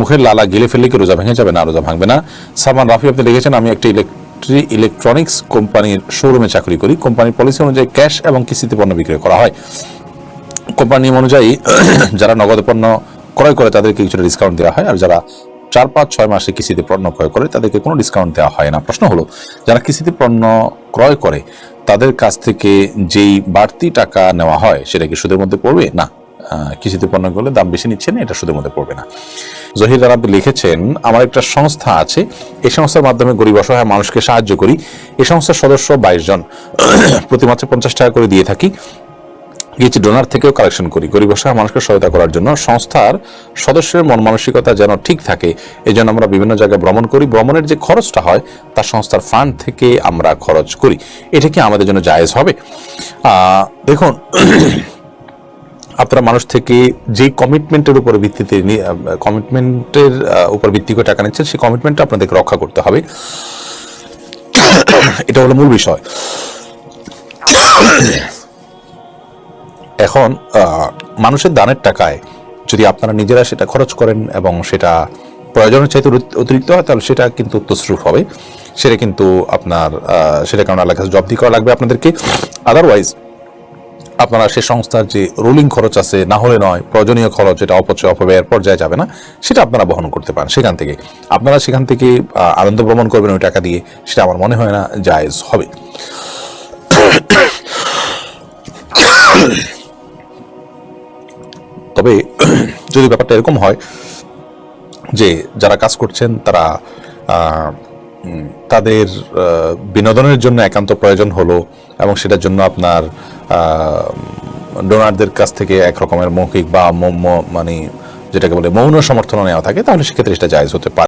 মুখের লালা গিলে ফেললে কি রোজা ভেঙে যাবে? না, রোজা ভাঙবে না। সালমান রাফি আপনি লিখেছেন, আমি একটি ইলেকট্রনিক্স কোম্পানির শোরুমে চাকরি করি। কোম্পানির পলিসি অনুযায়ী ক্যাশ এবং কিস্তিতে পণ্য বিক্রয় করা হয়। কোম্পানি নিয়ম অনুযায়ী যারা নগদ পণ্য ক্রয় করে তাদেরকে কিছুটা ডিসকাউন্ট দেওয়া হয়, আর যারা 4-5-6 মাসে কিস্তিতে পণ্য ক্রয় করে তাদেরকে কোনো ডিসকাউন্ট দেওয়া হয় না। প্রশ্ন হলো, যারা কিস্তিতে পণ্য ক্রয় করে তাদের কাছ থেকে যেই বাড়তি টাকা নেওয়া হয় সেটা কি সুদের মধ্যে পড়বে? না, কিস্তিতে পণ্য করলে দাম বেশি নিচ্ছে না, এটা সুদের মধ্যে পড়বে না। জহির আরব লিখেছেন, আমার একটা সংস্থা আছে, এই সংস্থার মাধ্যমে গরিব অসহায় মানুষকে সাহায্য করি। এই সংস্থার সদস্য 22 জন, প্রতি মাসে 50 টাকা করে দিয়ে থাকি। কিছু ডোনার থেকেও কালেকশন করি। গরিব অসহায় মানুষকে সহায়তা করার জন্য সংস্থার সদস্যের মন মানসিকতা যেন ঠিক থাকে, এই জন্য আমরা বিভিন্ন জায়গায় ভ্রমণ করি। ভ্রমণের যে খরচটা হয় তার সংস্থার ফান্ড থেকে আমরা খরচ করি। এটা কি আমাদের জন্য জায়েজ হবে? দেখুন, আপনারা মানুষ থেকে যে কমিটমেন্টের উপর ভিত্তিতে কমিটমেন্টের উপর ভিত্তি করে টাকা নিচ্ছেন, সেই কমিটমেন্টটা আপনাদেরকে রক্ষা করতে হবে। এটা হলো মূল বিষয়। এখন মানুষের দানের টাকায় যদি আপনারা নিজেরা সেটা খরচ করেন এবং সেটা প্রয়োজনের চাইতে অতিরিক্ত হয়, তাহলে সেটা কিন্তু তসরুফ হবে। সেটা কিন্তু আপনার সেটা কারণে আল্লাহর কাছে জবাবদিহি করা লাগবে আপনাদেরকে। আদারওয়াইজ আপনারা সে সংস্থার যে রুলিং খরচ আছে, না হলে নয় প্রয়োজনীয় খরচ, যেটা অপচয় অপব্যয়ের পর্যায়ে যাবে না, সেটা আপনারা বহন করতে পারেন। সেখান থেকে আপনারা আনন্দ ভ্রমণ করবেন ওই টাকা দিয়ে, সেটা আমার মনে হয় না জায়েজ হবে। তবে যদি ব্যাপারটা এরকম হয় যে যারা কাজ করছেন তারা তাদের বিনোদনের জন্য একান্ত প্রয়োজন হলো এবং সেটার জন্য আপনার ডোনারদের কাছ থেকে এক রকমের মৌখিক বা মানে যেটাকে বলে মৌন সমর্থন নেওয়া থাকে, তাহলে সেক্ষেত্রে সেটা জায়েজ হতে পারে।